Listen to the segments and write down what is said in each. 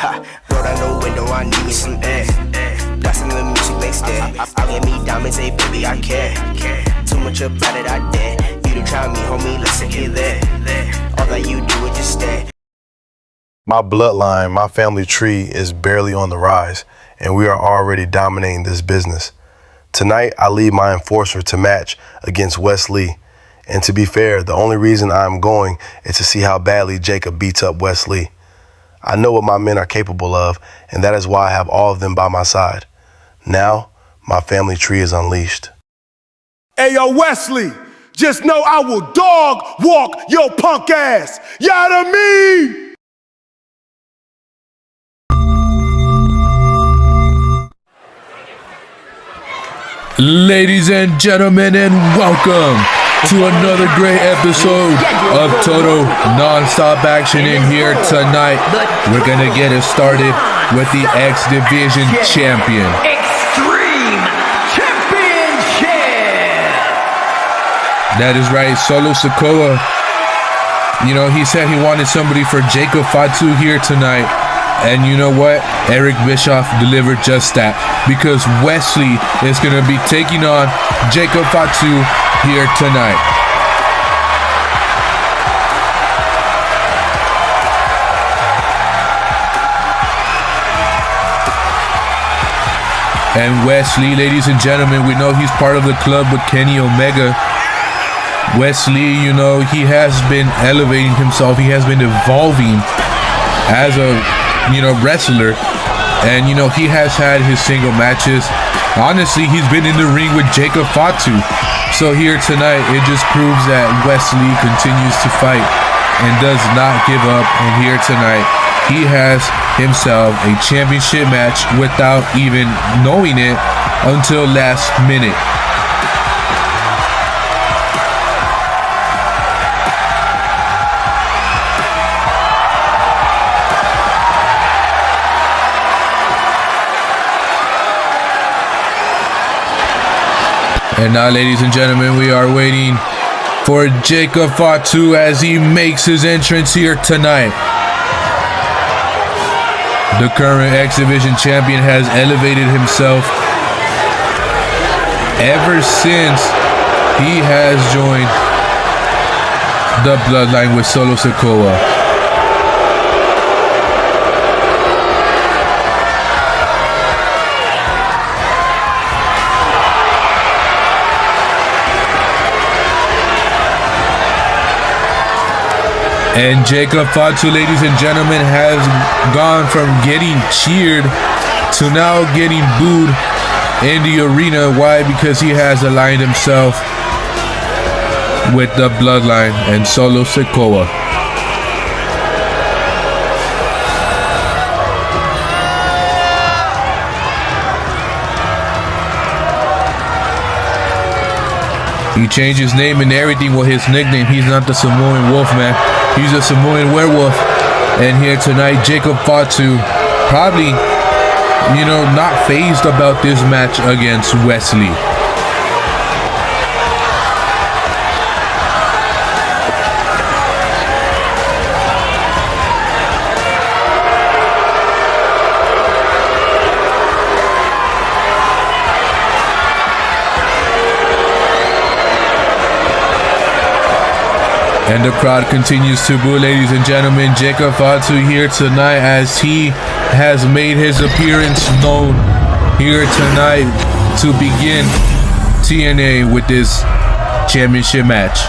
Roll down the window, I need some air. Blasting the music, they stare. I'll get me diamonds, hey baby, I care. Too much about it, I dare. You to try me, homie, listen here, there. All that you do is just stare. My bloodline, my family tree is barely on the rise, and we are already dominating this business. Tonight, I lead my enforcer to match against Wes Lee. And to be fair, the only reason I'm going is to see how badly Jacob beats up Wes Lee. I know what my men are capable of, and that is why I have all of them by my side. Now, my family tree is unleashed. Hey, yo, Wesley, just know I will dog walk your punk ass. You know what I mean? Ladies and gentlemen, and welcome to another great episode of Total Non-Stop Action in here tonight. We're gonna get it started with the X Division champion. Extreme Championship! That is right, Solo Sikoa. You know, he said he wanted somebody for Jacob Fatu here tonight. And you know what? Eric Bischoff delivered just that, because Wesley is going to be taking on Jacob Fatu here tonight. And Wesley, ladies and gentlemen, we know he's part of the club with Kenny Omega. Wesley, you know, he has been elevating himself. He has been evolving as a wrestler, and he has had his single matches. Honestly, he's been in the ring with Jacob Fatu. So here tonight, it just proves that Wesley continues to fight and does not give up. And here tonight, he has himself a championship match without even knowing it until last minute. And now, ladies and gentlemen, we are waiting for Jacob Fatu as he makes his entrance here tonight. The current X Division champion has elevated himself ever since he has joined the bloodline with Solo Sikoa. And Jacob Fatu, ladies and gentlemen, has gone from getting cheered to now getting booed in the arena. Why? Because he has aligned himself with the bloodline and Solo Sikoa. He changed his name and everything with his nickname. He's not the Samoan Wolfman. He's a Samoan werewolf. And here tonight, Jacob Fatu probably, not fazed about this match against Wesley. And the crowd continues to boo, ladies and gentlemen. Jacob Fatu here tonight as he has made his appearance known here tonight to begin TNA with this championship match.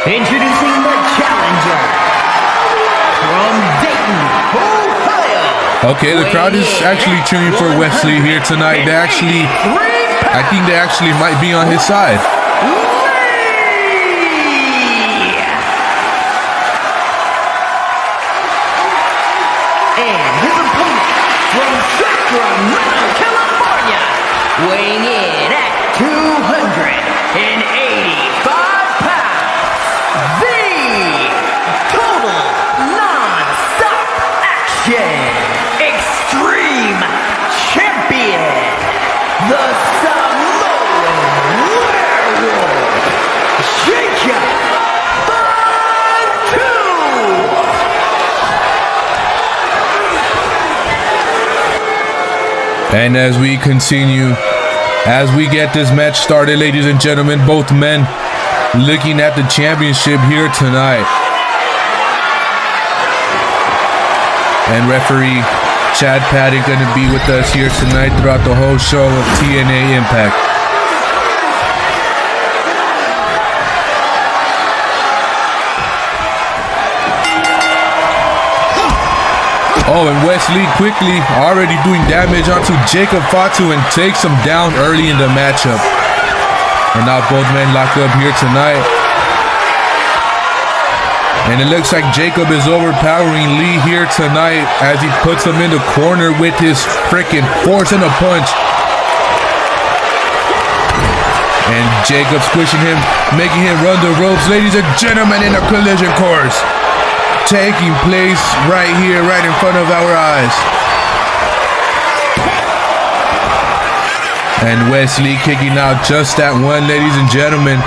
Introducing the challenger from Dayton, Ohio. Okay, the crowd is actually cheering for Wesley here tonight. I think they actually might be on his side. And his opponent from Sacramento, California, weighing in at 285 pounds, the Total Non-Stop Action Extreme Champion, the Samoan And as we continue, as we get this match started, ladies and gentlemen, both men looking at the championship here tonight. And referee Chad Paddock going to be with us here tonight throughout the whole show of TNA Impact. Oh, and Wesley quickly already doing damage onto Jacob Fatu and takes him down early in the matchup. And now both men lock up here tonight. And it looks like Jacob is overpowering Lee here tonight as he puts him in the corner with his freaking force and a punch. And Jacob squishing him, making him run the ropes. Ladies and gentlemen, in a collision course taking place right here, right in front of our eyes. And Wesley kicking out just that one, ladies and gentlemen.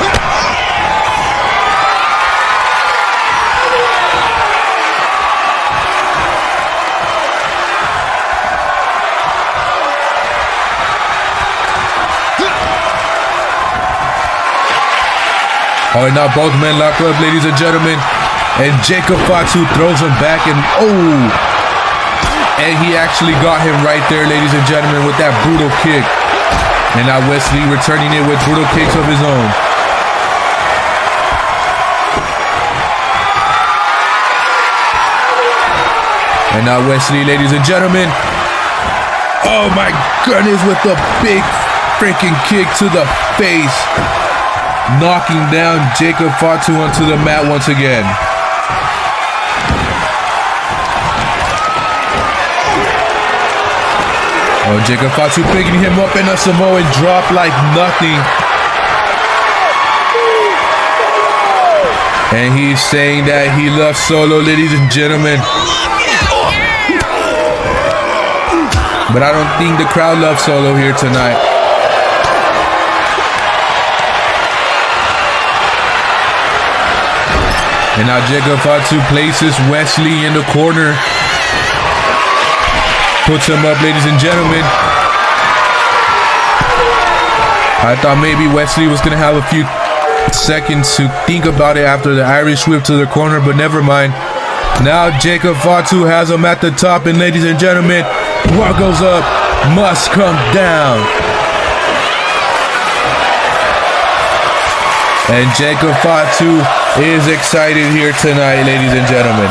Oh, and now both men lock up, ladies and gentlemen. And Jacob Fatu throws him back and and he actually got him right there, ladies and gentlemen, with that brutal kick. And now Wesley returning it with brutal kicks of his own. And now Wesley, ladies and gentlemen. Oh my goodness, with the big freaking kick to the face. Knocking down Jacob Fatu onto the mat once again. Oh, Jacob Fatu picking him up in a Samoan drop like nothing. And he's saying that he loves Solo, ladies and gentlemen. But I don't think the crowd loves Solo here tonight. And now Jacob Fatu places Wesley in the corner. Puts him up, ladies and gentlemen. I thought maybe Wesley was going to have a few seconds to think about it after the Irish whip to the corner, but never mind. Now Jacob Fatu has him at the top, and ladies and gentlemen, what goes up must come down. And Jacob Fatu is excited here tonight, ladies and gentlemen.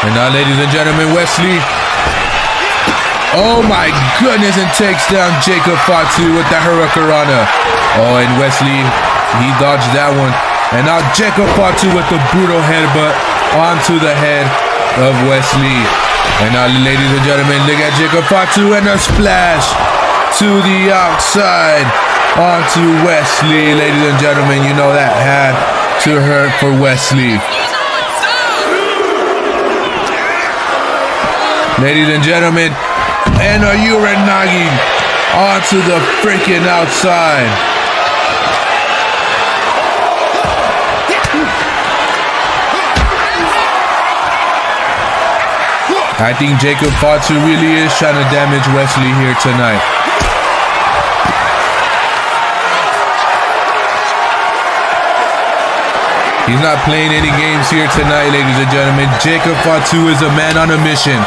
And now, ladies and gentlemen, Wesley. Oh my goodness, and takes down Jacob Fatu with the Hurricanrana. Oh, and Wesley, he dodged that one. And now Jacob Fatu with the brutal headbutt onto the head of Wesley. And now, ladies and gentlemen, look at Jacob Fatu and a splash to the outside onto Wesley. Ladies and gentlemen, you know that had to hurt for Wesley. Ladies and gentlemen, and a Uranagi onto the freaking outside. I think Jacob Fatu really is trying to damage Wesley here tonight. He's not playing any games here tonight, ladies and gentlemen. Jacob Fatu is a man on a mission.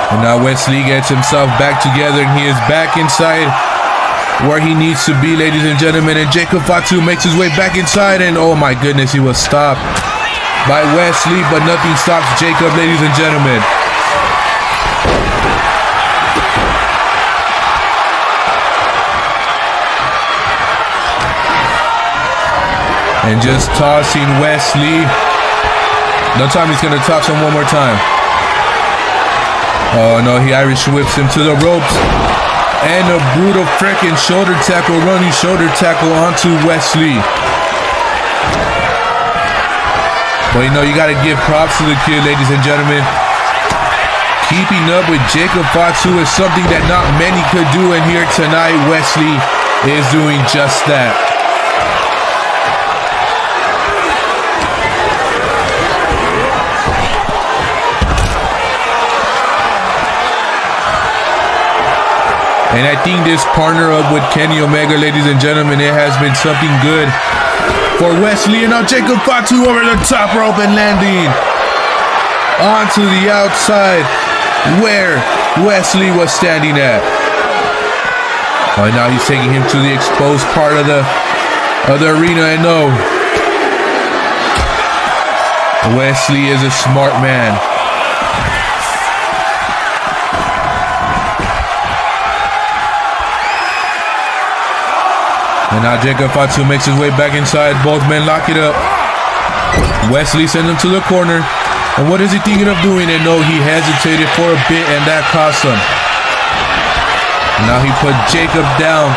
And now Wesley gets himself back together, and he is back inside where he needs to be, ladies and gentlemen. And Jacob Fatu makes his way back inside, and oh my goodness, he was stopped by Wesley, but nothing stops Jacob, ladies and gentlemen. And just tossing Wesley. No time, he's going to toss him one more time. Oh no, he Irish whips him to the ropes. And a brutal freaking shoulder tackle, running shoulder tackle onto Wesley. But you know, you got to give props to the kid, ladies and gentlemen. Keeping up with Jacob Fatu is something that not many could do, and here tonight, Wesley is doing just that. And I think this partner up with Kenny Omega, ladies and gentlemen, it has been something good for Wesley. And now Jacob Fatu over the top rope and landing onto the outside where Wesley was standing at. Oh, and now he's taking him to the exposed part of the arena. And no, Wesley is a smart man. And now Jacob Fatu makes his way back inside. Both men lock it up. Wesley sends him to the corner. And what is he thinking of doing? And no, he hesitated for a bit, and that cost him. And now he put Jacob down.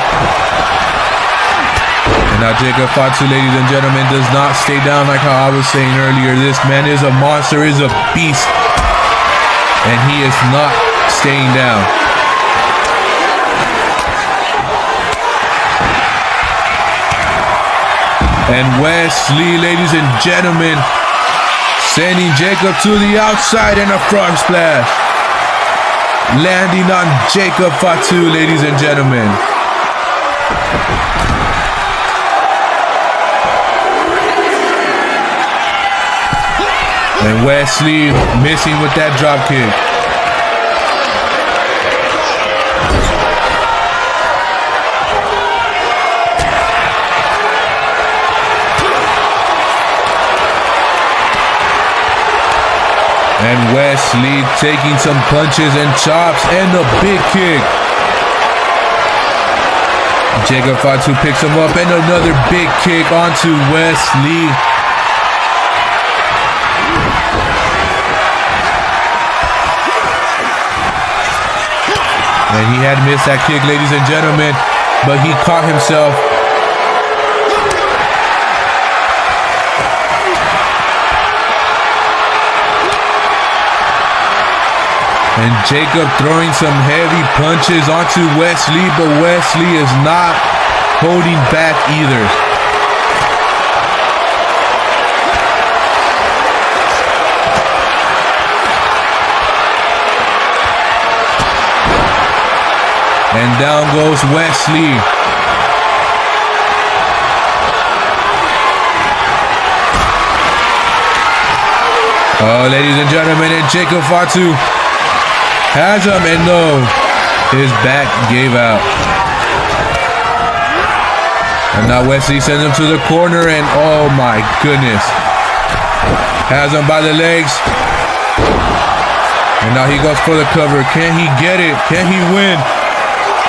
And now Jacob Fatu, ladies and gentlemen, does not stay down like how I was saying earlier. This man is a monster, is a beast. And he is not staying down. And Wesley, ladies and gentlemen, sending Jacob to the outside and a frog splash. Landing on Jacob Fatu, ladies and gentlemen. And Wesley missing with that drop kick. And Wesley taking some punches and chops and a big kick. Jacob Fatu picks him up and another big kick onto Wesley. And he had missed that kick, ladies and gentlemen, but he caught himself. And Jacob throwing some heavy punches onto Wesley, but Wesley is not holding back either. And down goes Wesley. Oh, ladies and gentlemen, and Jacob Fatu has him, and no, his back gave out. And now Wesley sends him to the corner, and oh my goodness. Has him by the legs. And now he goes for the cover. Can he get it? Can he win?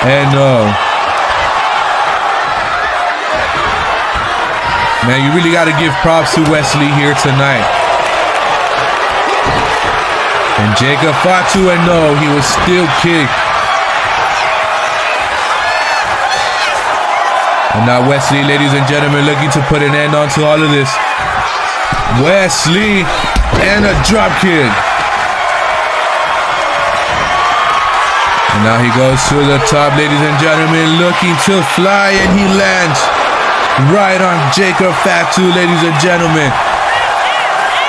And no. Man, you really got to give props to Wesley here tonight. And Jacob Fatu, and no, he was still kicked. And now Wesley, ladies and gentlemen, looking to put an end onto all of this. Wesley, and a drop kick. And now he goes to the top, ladies and gentlemen, looking to fly, and he lands right on Jacob Fatu, ladies and gentlemen.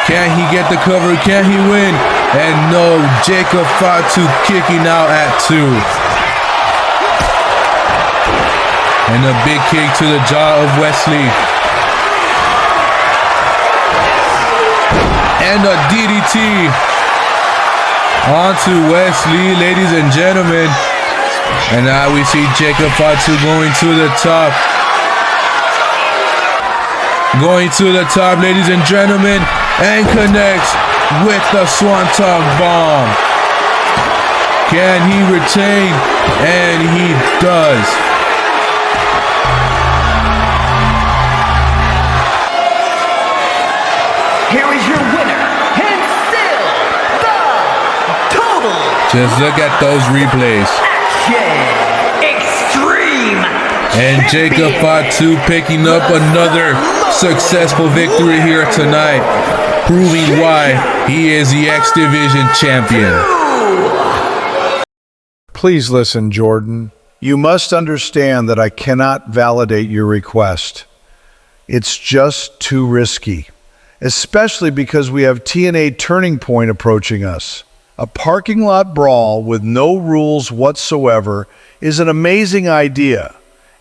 Can he get the cover? Can he win? And no, Jacob Fatu kicking out at 2. And a big kick to the jaw of Wesley. And a DDT onto Wesley, ladies and gentlemen. And now we see Jacob Fatu going to the top. Going to the top, ladies and gentlemen. And connects with the Swanton Bomb. Can he retain? And he does. Here is your winner, and still the total. Just look at those replays. Action Dream. And Jacob Fatu picking up another successful victory here tonight, proving why he is the X Division champion. Please listen, Jordan. You must understand that I cannot validate your request. It's just too risky, especially because we have TNA Turning Point approaching us. A parking lot brawl with no rules whatsoever is an amazing idea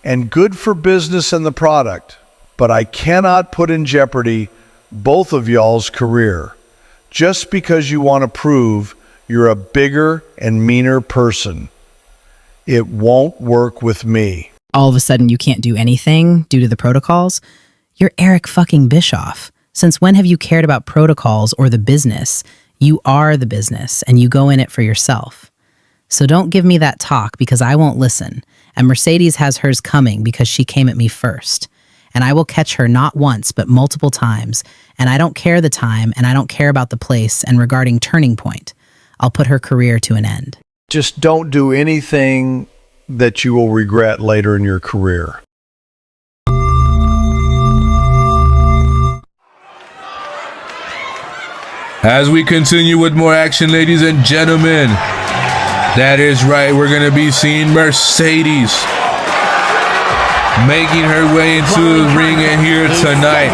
and good for business and the product, but I cannot put in jeopardy both of y'all's career just because you want to prove you're a bigger and meaner person. It won't work with me. All of a sudden you can't do anything due to the protocols? You're Eric fucking Bischoff. Since when have you cared about protocols or the business? You are the business, and you go in it for yourself. So don't give me that talk because I won't listen. And Mercedes has hers coming because she came at me first. And I will catch her not once, but multiple times. And I don't care the time, and I don't care about the place. And regarding Turning Point, I'll put her career to an end. Just don't do anything that you will regret later in your career. As we continue with more action, ladies and gentlemen, that is right, we're going to be seeing Mercedes making her way into the ring here tonight.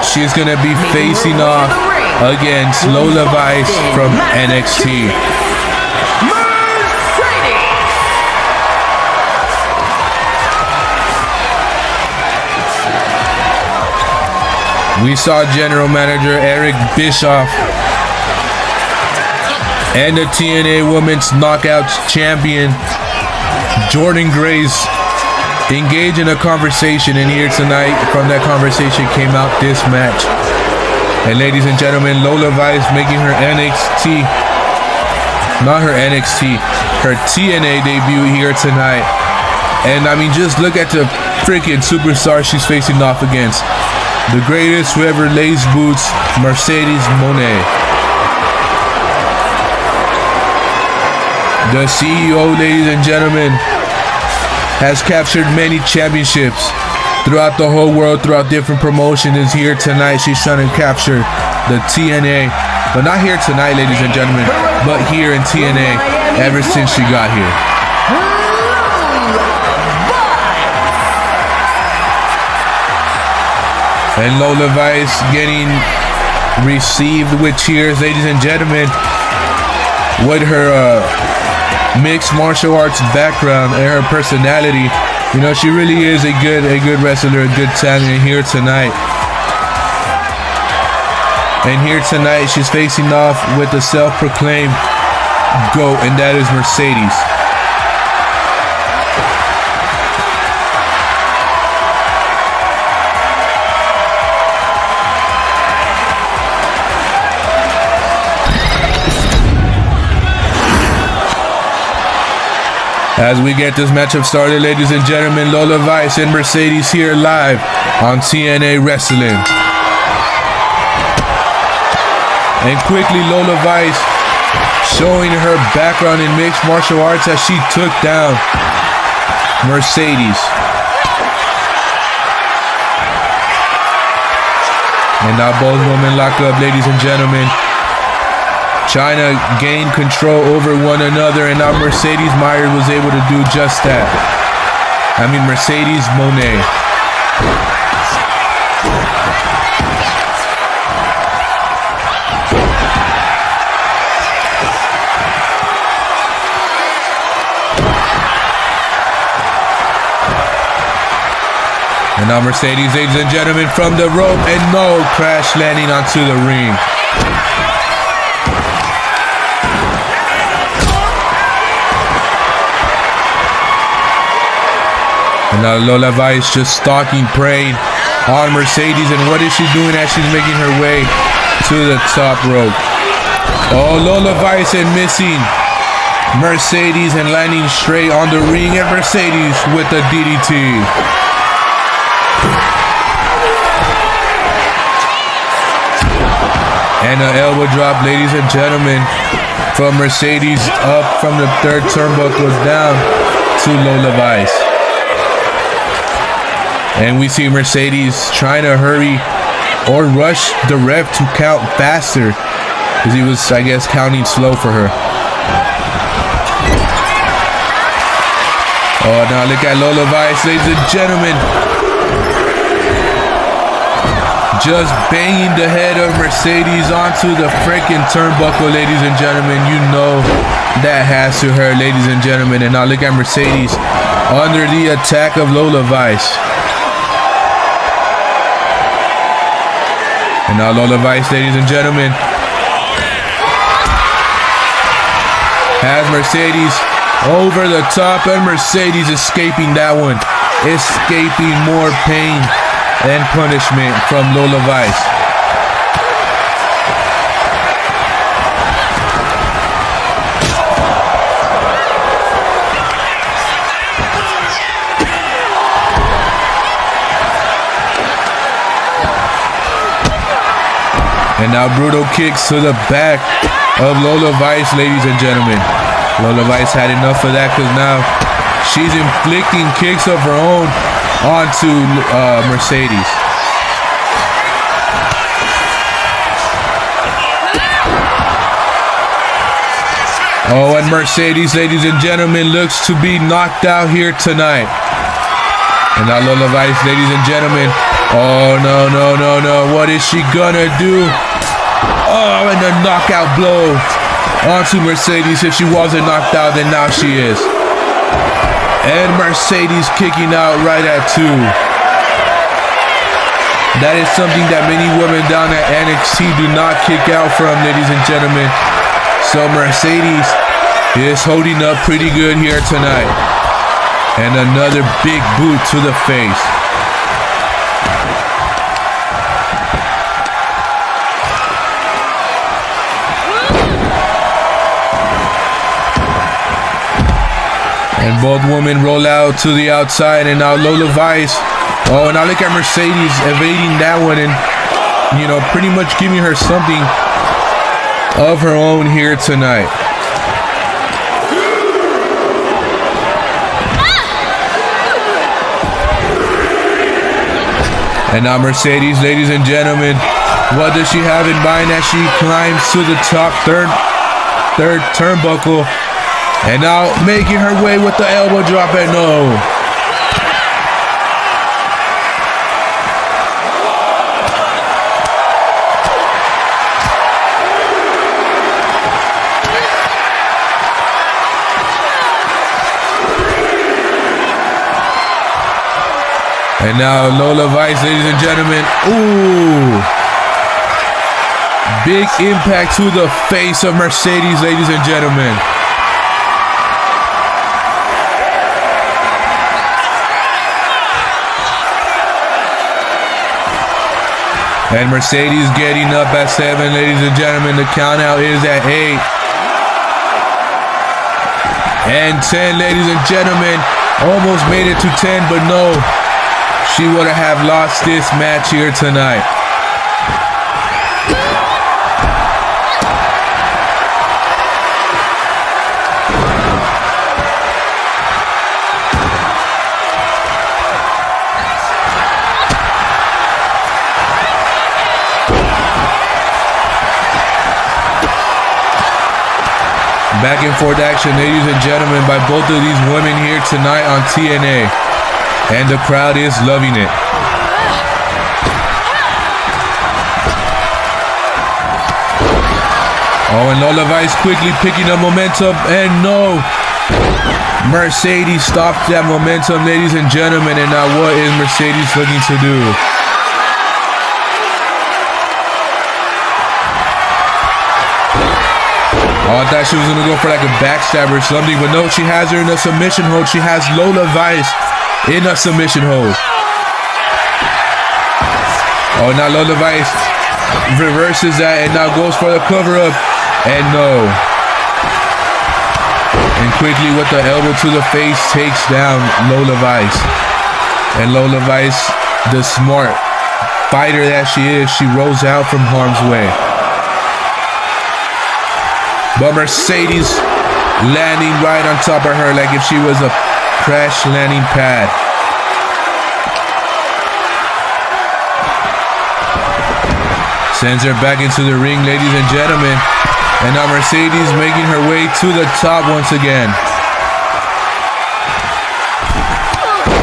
She's going to be facing off against Lola Vice from NXT. We saw General Manager Eric Bischoff and the TNA Women's Knockouts Champion Jordan Grace engage in a conversation in here tonight. From that conversation came out this match. And ladies and gentlemen, Lola Vice making her NXT, not her NXT, her TNA debut here tonight. And I mean, just look at the freaking superstar she's facing off against. The greatest who ever lays boots, Mercedes Moné. The CEO, ladies and gentlemen, has captured many championships throughout the whole world, throughout different promotions. Is here tonight. She's trying to capture the TNA, but not here tonight, ladies and gentlemen, but here in TNA ever since she got here. And Lola Vice getting received with cheers, ladies and gentlemen, with her mixed martial arts background and her personality. You know, she really is a good wrestler, a good talent here tonight. And here tonight, she's facing off with the self-proclaimed GOAT, and that is Mercedes. As we get this matchup started, ladies and gentlemen, Lola Vice and Mercedes here live on TNA Wrestling. And quickly, Lola Vice showing her background in mixed martial arts as she took down Mercedes. And now both women lock up, ladies and gentlemen, trying to gain control over one another, and now Mercedes Meyer was able to do just that. I mean, Mercedes Moné. And now Mercedes, ladies and gentlemen, from the rope, and no crash landing onto the ring. And now Lola Vice just stalking, preying on Mercedes. And what is she doing as she's making her way to the top rope? Oh, Lola Vice and missing Mercedes and landing straight on the ring, and Mercedes with the DDT. And an elbow drop, ladies and gentlemen, from Mercedes up from the third turnbuckle down to Lola Vice. And we see Mercedes trying to hurry or rush the ref to count faster, because he was, I guess, counting slow for her. Oh, now look at Lola Vice, ladies and gentlemen. Just banging the head of Mercedes onto the freaking turnbuckle, ladies and gentlemen. You know that has to hurt, ladies and gentlemen. And now look at Mercedes under the attack of Lola Vice. And now Lola Vice, ladies and gentlemen, has Mercedes over the top, and Mercedes escaping that one. Escaping more pain and punishment from Lola Vice. And now brutal kicks to the back of Lola Vice, ladies and gentlemen. Lola Vice had enough of that, because now she's inflicting kicks of her own onto Mercedes. Oh, and Mercedes, ladies and gentlemen, looks to be knocked out here tonight. And now Lola Vice, ladies and gentlemen. Oh, no, no, no, no. What is she gonna do? Oh, and a knockout blow onto Mercedes. If she wasn't knocked out, then now she is. And Mercedes kicking out right at 2. That is something that many women down at NXT do not kick out from, ladies and gentlemen. So Mercedes is holding up pretty good here tonight. And another big boot to the face. And both women roll out to the outside, and now Lola Vice. Oh, and now look at Mercedes evading that one and, you know, pretty much giving her something of her own here tonight. And now Mercedes, ladies and gentlemen, what does she have in mind as she climbs to the top third turnbuckle? And now making her way with the elbow drop, and no. And now Lola Vice, ladies and gentlemen. Ooh. Big impact to the face of Mercedes, ladies and gentlemen. And Mercedes getting up at 7, ladies and gentlemen. The count out is at 8. And 10, ladies and gentlemen. Almost made it to 10, but no. She would have lost this match here tonight. Back and forth action, ladies and gentlemen, by both of these women here tonight on TNA. And the crowd is loving it. Oh, and Lola Vice quickly picking up momentum, and no. Mercedes stopped that momentum, ladies and gentlemen. And now what is Mercedes looking to do? Oh, I thought she was going to go for like a backstab or something, but no, she has her in a submission hold. She has Lola Vice in a submission hold. Oh, now Lola Vice reverses that and now goes for the cover-up, and no. And quickly with the elbow to the face takes down Lola Vice. And Lola Vice, the smart fighter that she is, she rolls out from harm's way. But Mercedes landing right on top of her like if she was a crash landing pad. Sends her back into the ring, ladies and gentlemen. And now Mercedes making her way to the top once again.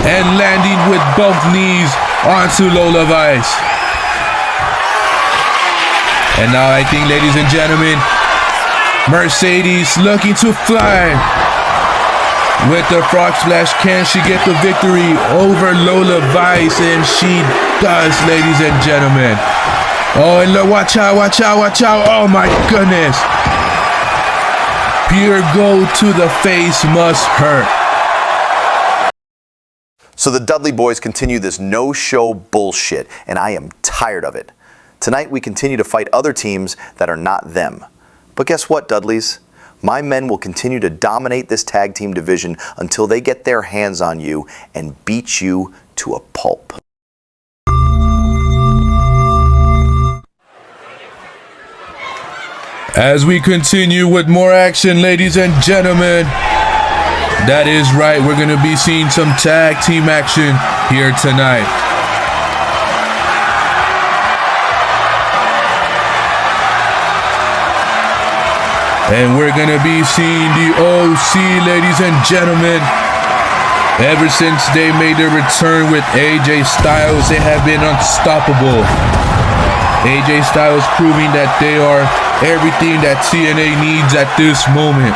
And landing with both knees onto Lola Vice. And now I think, ladies and gentlemen, Mercedes looking to fly. With the frog splash, can she get the victory over Lola Vice? And she does, ladies and gentlemen. Oh, and look, watch out, watch out, watch out. Oh my goodness. Pure gold to the face must hurt. So the Dudley boys continue this no-show bullshit, and I am tired of it. Tonight we continue to fight other teams that are not them. But guess what, Dudleys? My men will continue to dominate this tag team division until they get their hands on you and beat you to a pulp. As we continue with more action, ladies and gentlemen. That is right, we're going to be seeing some tag team action here tonight. And we're going to be seeing the OC, ladies and gentlemen. Ever since they made their return with AJ Styles, they have been unstoppable. AJ Styles proving that they are everything that TNA needs at this moment.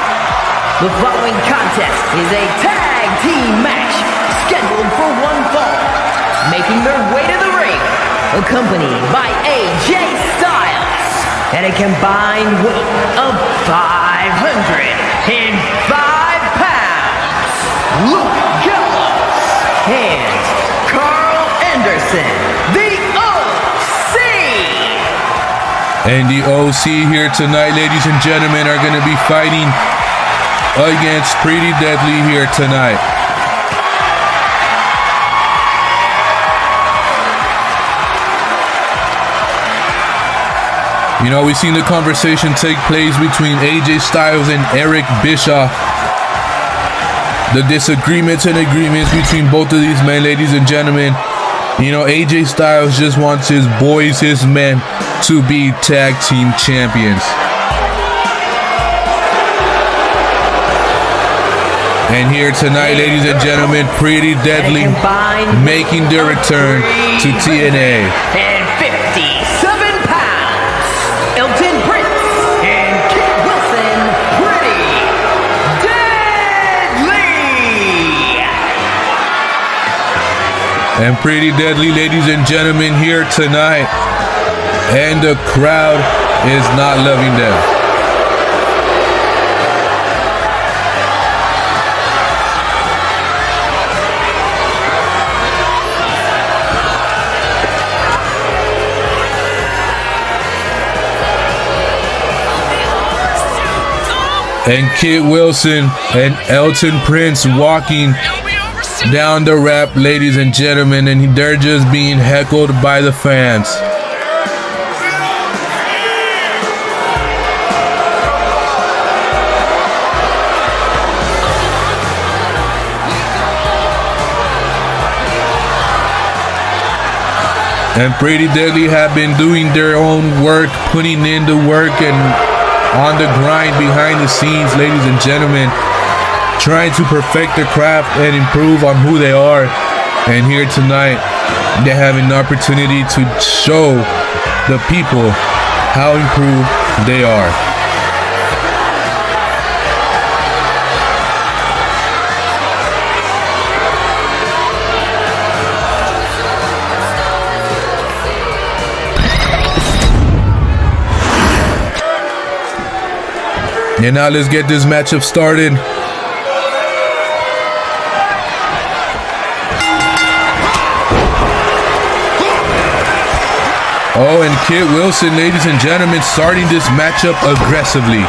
The following contest is a tag team match scheduled for one fall. Making their way to the ring, accompanied by AJ Styles, at a combined weight of 505 pounds, Luke Gallows and Carl Anderson, the OC. And the OC here tonight, ladies and gentlemen, are going to be fighting against Pretty Deadly here tonight. You know, we've seen the conversation take place between AJ Styles and Eric Bischoff. The disagreements and agreements between both of these men, ladies and gentlemen. You know, AJ Styles just wants his boys, his men, to be tag team champions. And here tonight, ladies and gentlemen, Pretty Deadly making their return to TNA. And 57 pounds, Elton Prince and Kit Wilson, Pretty Deadly. And Pretty Deadly, ladies and gentlemen, here tonight. And the crowd is not loving them. And Kit Wilson and Elton Prince walking down the ramp, ladies and gentlemen, and they're just being heckled by the fans. And Pretty Deadly have been doing their own work, putting in the work and on the grind behind the scenes, ladies and gentlemen, trying to perfect their craft and improve on who they are. And here tonight, they have an opportunity to show the people how improved they are. And now let's get this matchup started. Oh, and Kit Wilson, ladies and gentlemen, starting this matchup aggressively.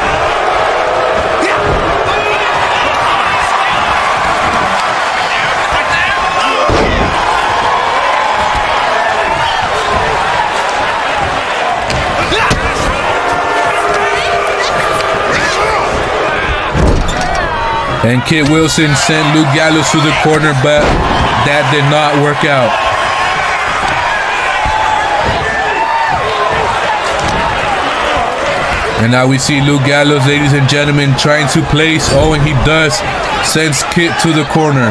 And Kid Wilson sent Luke Gallows to the corner, but that did not work out. And now we see Luke Gallows, ladies and gentlemen, trying to place. Oh, and he does. Sends Kid to the corner.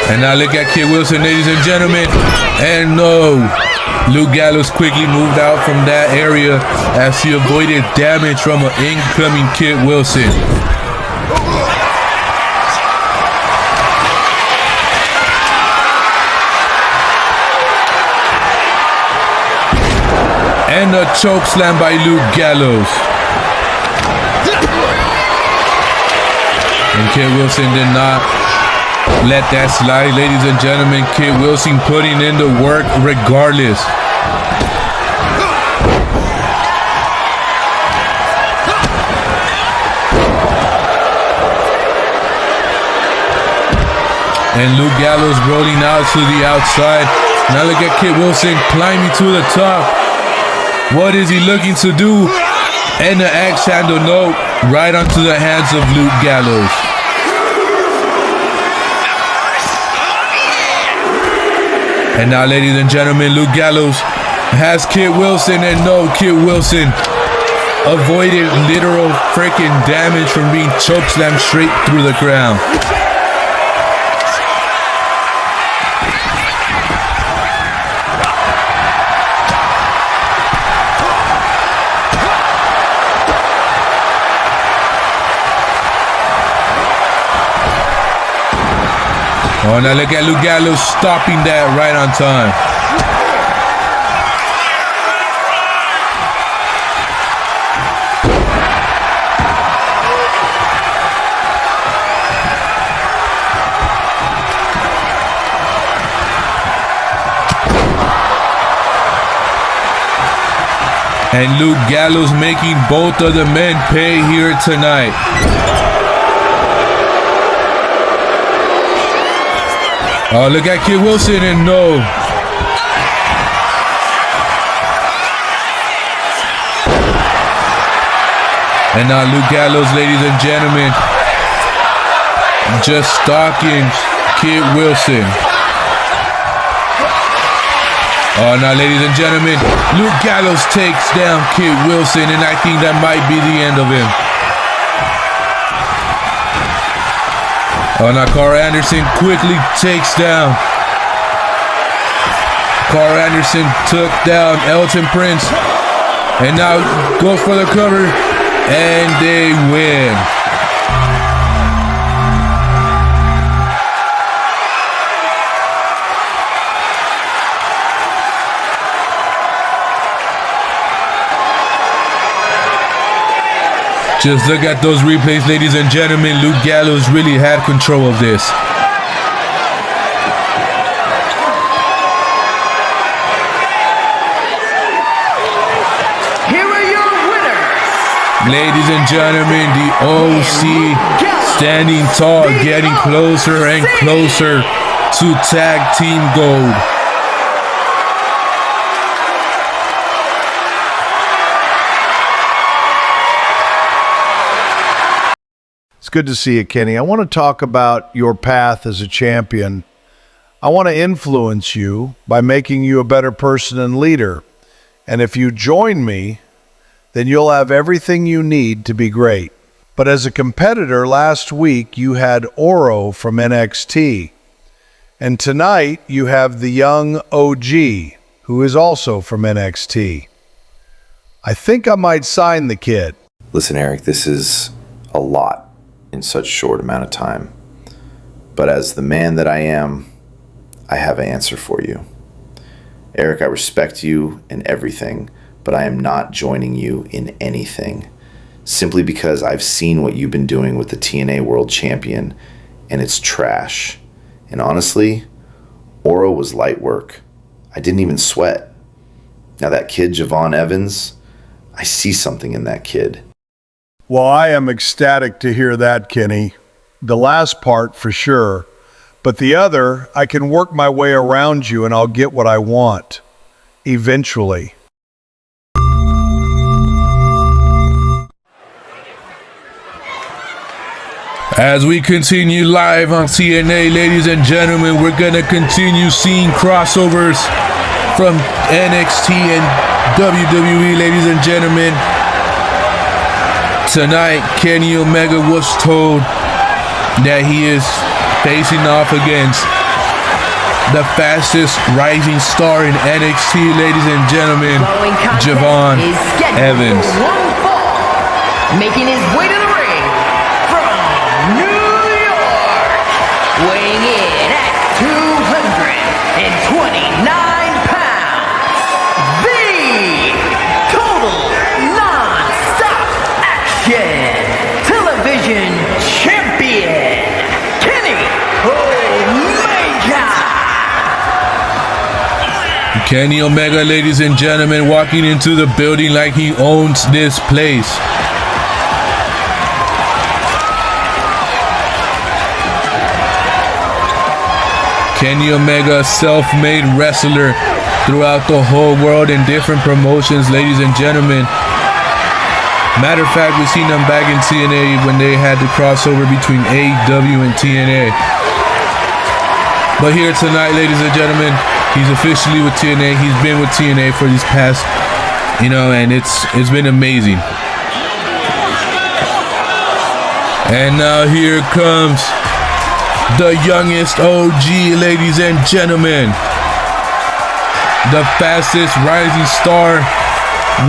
And now look at Kid Wilson, ladies and gentlemen. And no. Luke Gallows quickly moved out from that area as he avoided damage from an incoming Kid Wilson. And a choke slam by Luke Gallows. And Kid Wilson did not let that slide, ladies and gentlemen. Kid Wilson putting in the work regardless. And Luke Gallows rolling out to the outside. Now look at Kid Wilson climbing to the top. What is he looking to do? And the axe handle, no, right onto the hands of Luke Gallows. And now, ladies and gentlemen, Luke Gallows has Kid Wilson, and no, Kid Wilson avoided literal freaking damage from being chokeslammed straight through the ground. Oh, now look at Luke Gallows stopping that right on time. And Luke Gallows making both of the men pay here tonight. Oh, look at Kid Wilson, and no. And now Luke Gallows, ladies and gentlemen, just stalking Kid Wilson. Oh, now, ladies and gentlemen, Luke Gallows takes down Kid Wilson, and I think that might be the end of him. Oh, now Carl Anderson quickly takes down. Carl Anderson took down Elton Prince. And now goes for the cover. And they win. Just look at those replays, ladies and gentlemen. Luke Gallows really had control of this. Here are your winners. Ladies and gentlemen, the OC standing tall, getting closer and closer to tag team gold. It's good to see you, Kenny. I want to talk about your path as a champion. I want to influence you by making you a better person and leader. And if you join me, then you'll have everything you need to be great. But as a competitor, last week you had Oro from NXT. And tonight you have the young OG, who is also from NXT. I think I might sign the kid. Listen, Eric, this is a lot in such short amount of time. But as the man that I am, I have an answer for you. Eric, I respect you in everything, but I am not joining you in anything. Simply because I've seen what you've been doing with the TNA World Champion, and it's trash. And honestly, Oro was light work. I didn't even sweat. Now that kid, Javon Evans, I see something in that kid. Well, I am ecstatic to hear that, Kenny. The last part for sure. But the other, I can work my way around you and I'll get what I want. Eventually. As we continue live on TNA, ladies and gentlemen, we're going to continue seeing crossovers from NXT and WWE, ladies and gentlemen. Tonight, Kenny Omega was told that he is facing off against the fastest rising star in NXT, ladies and gentlemen, Javon Evans. Making his way to the ring from New York, weighing in at 229 pounds, the total non-stop action television champion, Kenny Omega. Kenny Omega, ladies and gentlemen, walking into the building like he owns this place. Kenny Omega, a self-made wrestler throughout the whole world in different promotions, ladies and gentlemen. Matter of fact, we've seen him back in TNA when they had the crossover between AEW and TNA. But here tonight, ladies and gentlemen, he's officially with TNA. He's been with TNA for these past, and it's been amazing. And now here comes the youngest OG, ladies and gentlemen. The fastest rising star.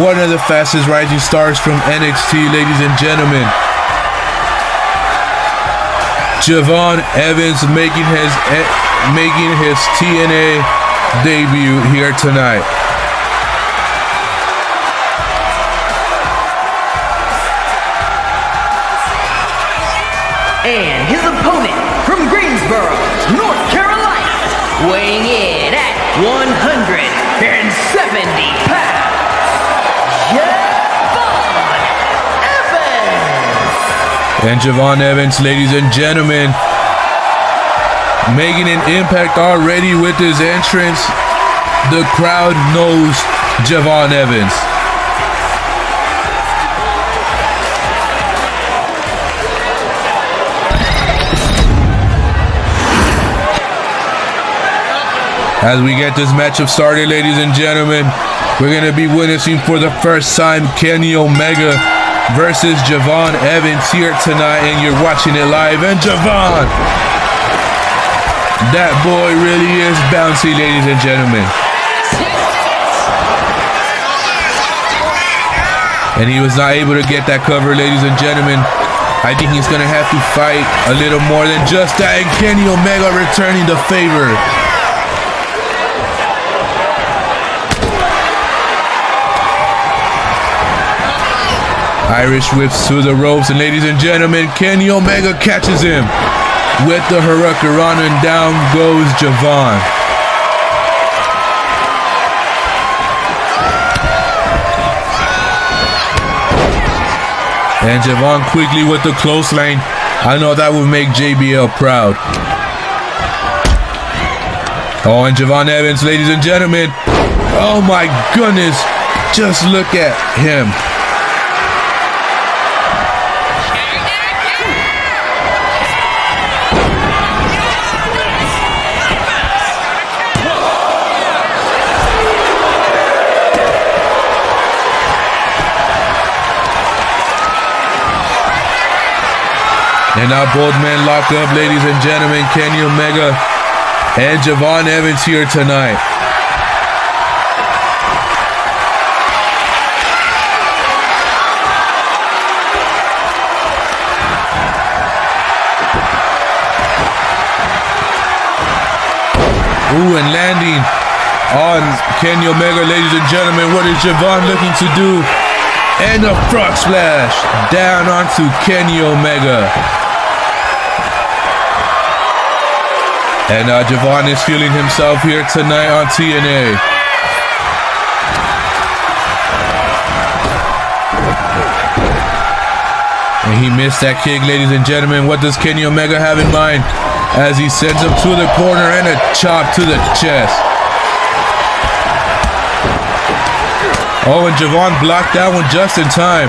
One of the fastest rising stars from NXT, ladies and gentlemen. Javon Evans making his TNA debut here tonight. And his opponent from Greensboro, North Carolina, weighing in at 170 pounds, Javon Evans. And Javon Evans, ladies and gentlemen, making an impact already with his entrance. The crowd knows Javon Evans. As we get this matchup started, ladies and gentlemen, we're going to be witnessing for the first time Kenny Omega versus Javon Evans here tonight, and you're watching it live. And Javon, that boy really is bouncy, ladies and gentlemen. And he was not able to get that cover, ladies and gentlemen. I think he's going to have to fight a little more than just that. And Kenny Omega returning the favor. Irish whips to the ropes, and ladies and gentlemen, Kenny Omega catches him with the Hurricane, and down goes Javon. And Javon quickly with the clothesline. I know that would make JBL proud. Oh, and Javon Evans, ladies and gentlemen. Oh my goodness, just look at him. And now both men lock up, ladies and gentlemen. Kenny Omega and Javon Evans here tonight. Ooh, and landing on Kenny Omega, ladies and gentlemen. What is Javon looking to do? And a frog splash down onto Kenny Omega. And Javon is feeling himself here tonight on TNA. And he missed that kick, ladies and gentlemen. What does Kenny Omega have in mind? As he sends him to the corner and a chop to the chest. Oh, and Javon blocked that one just in time.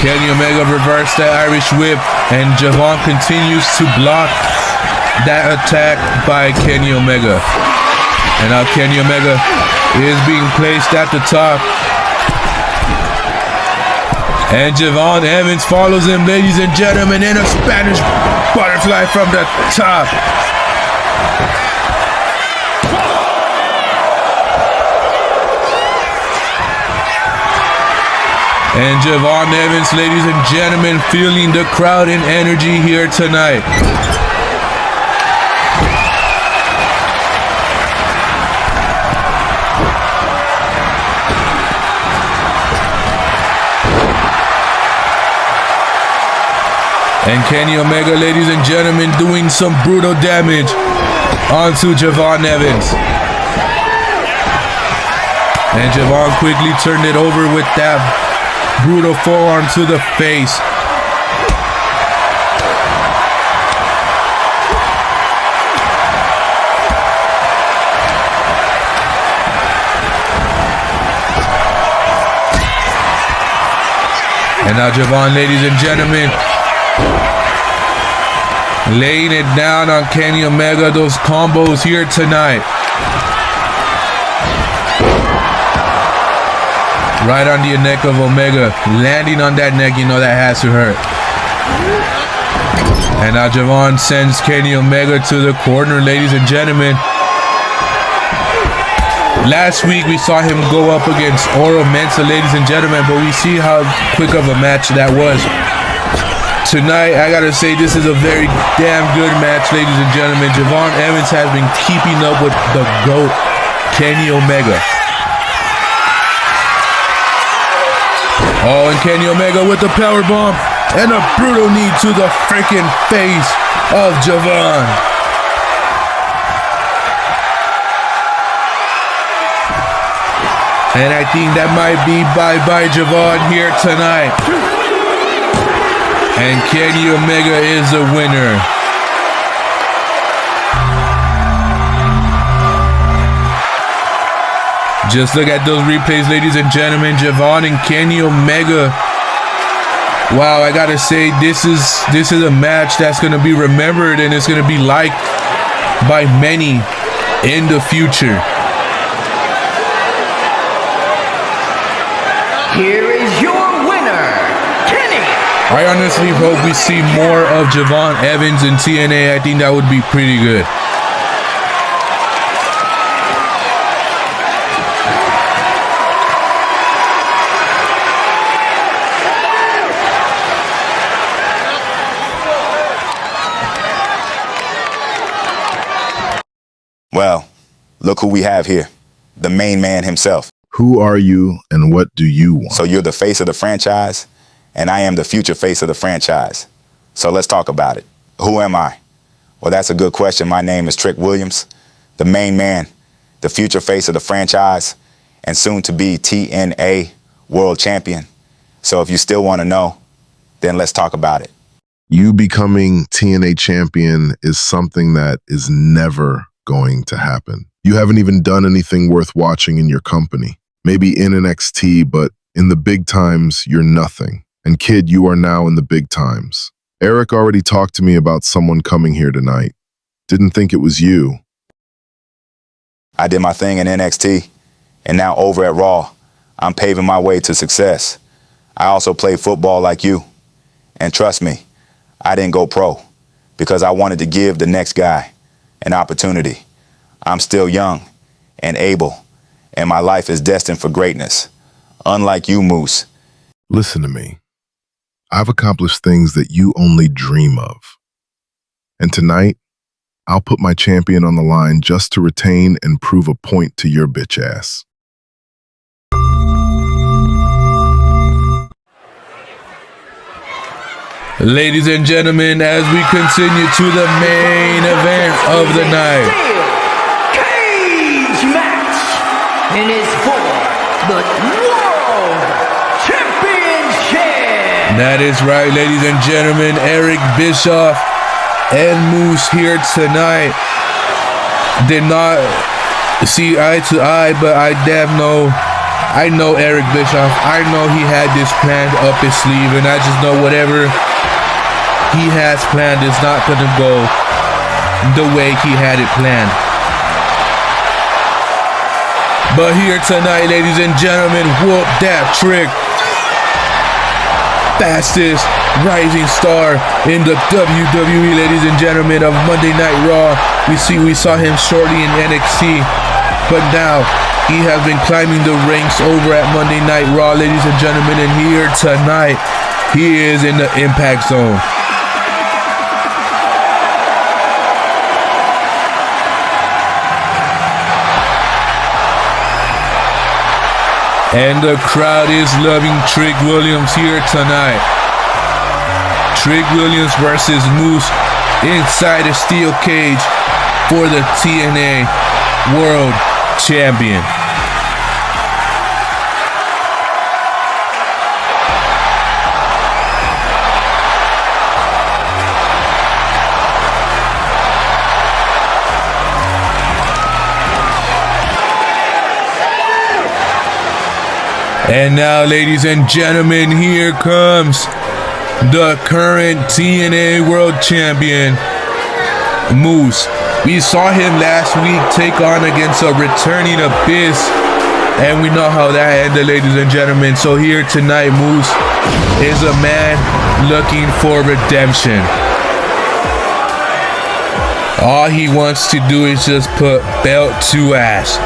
Kenny Omega reversed that Irish whip And Javon continues to block that attack by Kenny Omega. And now Kenny Omega is being placed at the top. And Javon Evans follows him, ladies and gentlemen, in a Spanish butterfly from the top. And Javon Evans, ladies and gentlemen, feeling the crowd and energy here tonight. And Kenny Omega, ladies and gentlemen, doing some brutal damage onto Javon Evans. And Javon quickly turned it over with that brutal forearm to the face. And now Javon, ladies and gentlemen, laying it down on Kenny Omega, those combos here tonight. Right on the neck of Omega, landing on that neck, you know that has to hurt. And now Javon sends Kenny Omega to the corner, ladies and gentlemen. Last week we saw him go up against Oro Mensah, ladies and gentlemen, but we see how quick of a match that was. Tonight, I gotta say, this is a very damn good match, ladies and gentlemen. Javon Evans has been keeping up with the GOAT, Kenny Omega. Oh, and Kenny Omega with the powerbomb and a brutal knee to the freaking face of Javon. And I think that might be bye-bye Javon here tonight. And Kenny Omega is the winner. Just look at those replays, ladies and gentlemen. Javon and Kenny Omega. Wow, I gotta say, this is a match that's gonna be remembered and it's gonna be liked by many in the future. Here is your winner, Kenny. I honestly hope we see more of Javon Evans in TNA. I think that would be pretty good. Well, look who we have here. The main man himself. Who are you and what do you want? So you're the face of the franchise, and I am the future face of the franchise. So let's talk about it. Who am I? Well, that's a good question. My name is Trick Williams, the main man, the future face of the franchise, and soon to be TNA World Champion. So if you still want to know, then let's talk about it. You becoming TNA champion is something that is never going to happen. You haven't even done anything worth watching in your company. Maybe in NXT, but in the big times, you're nothing. And kid, you are now in the big times. Eric already talked to me about someone coming here tonight. Didn't think it was you. I did my thing in NXT, and now over at Raw, I'm paving my way to success. I also played football like you. And trust me, I didn't go pro because I wanted to give the next guy an opportunity. I'm still young and able, and my life is destined for greatness. Unlike you, Moose. Listen to me. I've accomplished things that you only dream of. And tonight, I'll put my champion on the line just to retain and prove a point to your bitch ass. Ladies and gentlemen, as we continue to the main event of the night. Cage match. And it's for the World Championship. That is right, ladies and gentlemen. Eric Bischoff and Moose here tonight did not see eye to eye, but I know Eric Bischoff. I know he had this planned up his sleeve, and I just know whatever he has planned is not going to go the way he had it planned. But here tonight, ladies and gentlemen, whoop that trick. Fastest rising star in the WWE, ladies and gentlemen, of Monday Night Raw. We saw him shortly in NXT, but now he has been climbing the ranks over at Monday Night Raw, ladies and gentlemen, and here tonight, he is in the Impact Zone. And the crowd is loving Trick Williams here tonight. Trick Williams versus Moose inside a steel cage for the TNA World Champion. And now, ladies and gentlemen, here comes the current TNA World Champion, Moose. We saw him last week take on against a returning Abyss, and we know how that ended, ladies and gentlemen. So here tonight, Moose is a man looking for redemption. All he wants to do is just put belt to ass.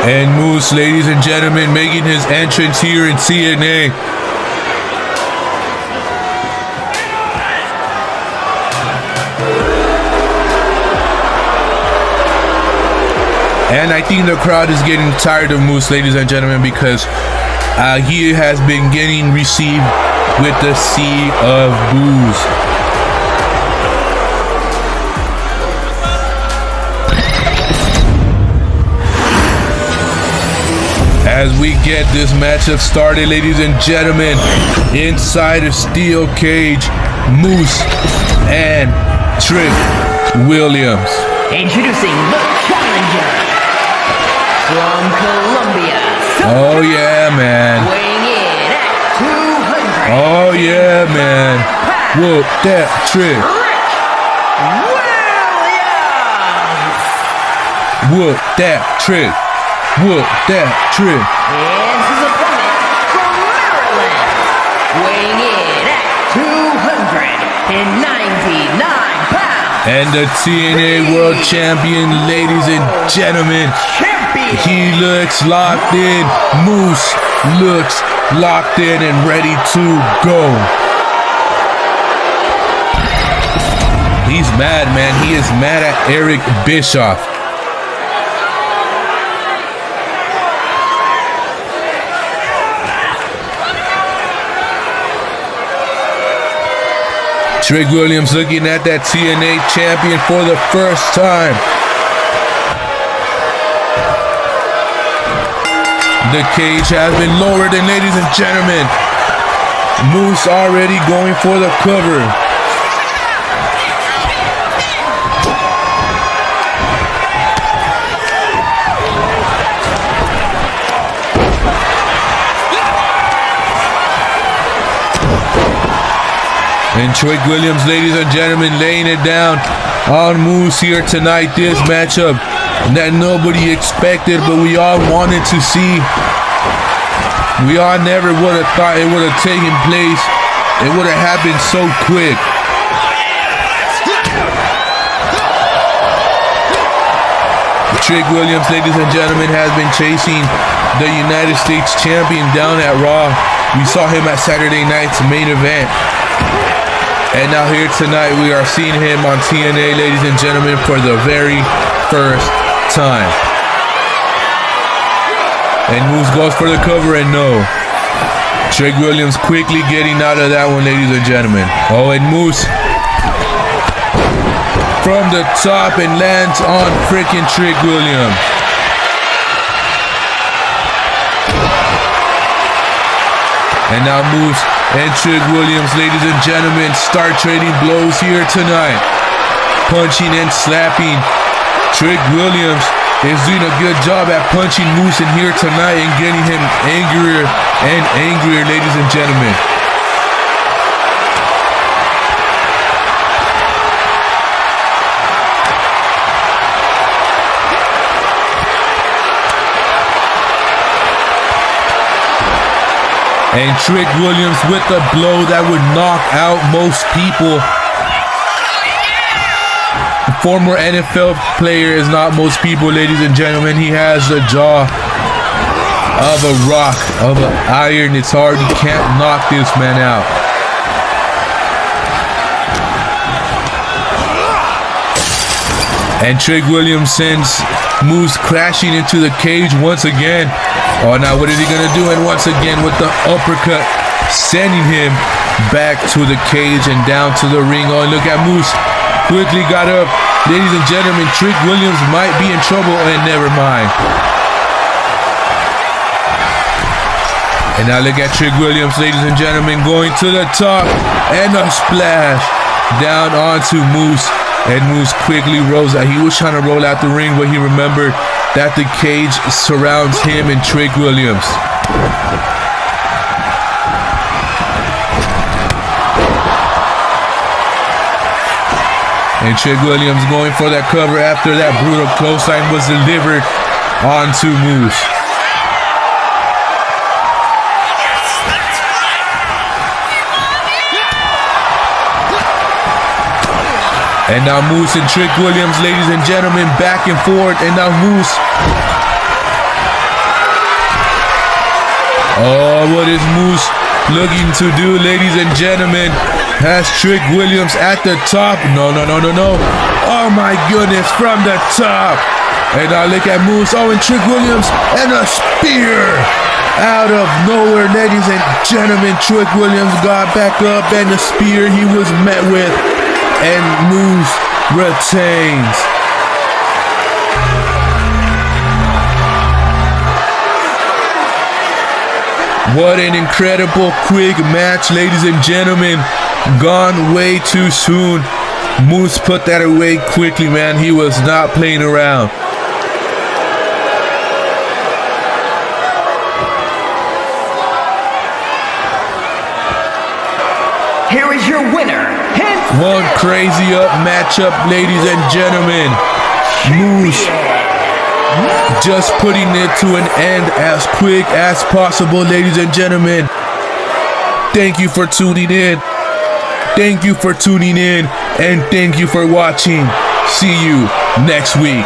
And Moose, ladies and gentlemen, making his entrance here in TNA. And I think the crowd is getting tired of Moose, ladies and gentlemen, because he has been getting received with the sea of boos. As we get this matchup started, ladies and gentlemen, inside a steel cage, Moose and Trick Williams. Introducing the challenger from Colombia. Oh yeah, man. Weighing in at 200. Oh yeah, man. Whoop that Trick. Williams. Whoop that Trick. Whoop that Trick. And his opponent from Maryland, weighing in at 299 pounds. And the TNA World Champion, ladies and gentlemen. Champion. He looks locked in. Moose looks locked in and ready to go. He's mad, man. He is mad at Eric Bischoff. Trick Williams looking at that TNA champion for the first time. The cage has been lowered, and ladies and gentlemen, Moose already going for the cover. And Trick Williams, ladies and gentlemen, laying it down on Moose here tonight. This matchup that nobody expected, but we all wanted to see. We all never would have thought it would have taken place. It would have happened so quick. Trick Williams, ladies and gentlemen, has been chasing the United States champion down at Raw. We saw him at Saturday night's main event. And now here tonight, we are seeing him on TNA, ladies and gentlemen, for the very first time. And Moose goes for the cover, and no. Trick Williams quickly getting out of that one, ladies and gentlemen. Oh, and Moose from the top and lands on freaking Trick Williams. And now Moose and Trick Williams, ladies and gentlemen, start trading blows here tonight. Punching and slapping. Trick Williams is doing a good job at punching Moose in here tonight and getting him angrier and angrier, ladies and gentlemen. And Trick Williams with a blow that would knock out most people. The former NFL player is not most people, ladies and gentlemen. He has the jaw of a rock, of an iron. It's hard. You can't knock this man out. And Trick Williams sends Moose crashing into the cage once again. Oh, now what is he going to do? And once again with the uppercut, sending him back to the cage and down to the ring. Oh, and look at Moose. Quickly got up. Ladies and gentlemen, Trick Williams might be in trouble, and never mind. And now look at Trick Williams, ladies and gentlemen, going to the top. And a splash down onto Moose. And Moose quickly rose out. He was trying to roll out the ring, but he remembered that the cage surrounds him and Trick Williams. And Trick Williams going for that cover after that brutal clothesline was delivered onto Moose. And now Moose and Trick Williams, ladies and gentlemen, back and forth. And now Moose. Oh, what is Moose looking to do, ladies and gentlemen? Has Trick Williams at the top. No. Oh my goodness, from the top. And now look at Moose. Oh, and Trick Williams. And a spear. Out of nowhere, ladies and gentlemen. Trick Williams got back up, and the spear he was met with. And Moose retains. What an incredible quick match, ladies and gentlemen. Gone way too soon. Moose put that away quickly, man. He was not playing around. Here is your winner. One crazy up matchup, ladies and gentlemen. Moose just putting it to an end as quick as possible, ladies and gentlemen. Thank you for tuning in. Thank you for tuning in, and thank you for watching. See you next week.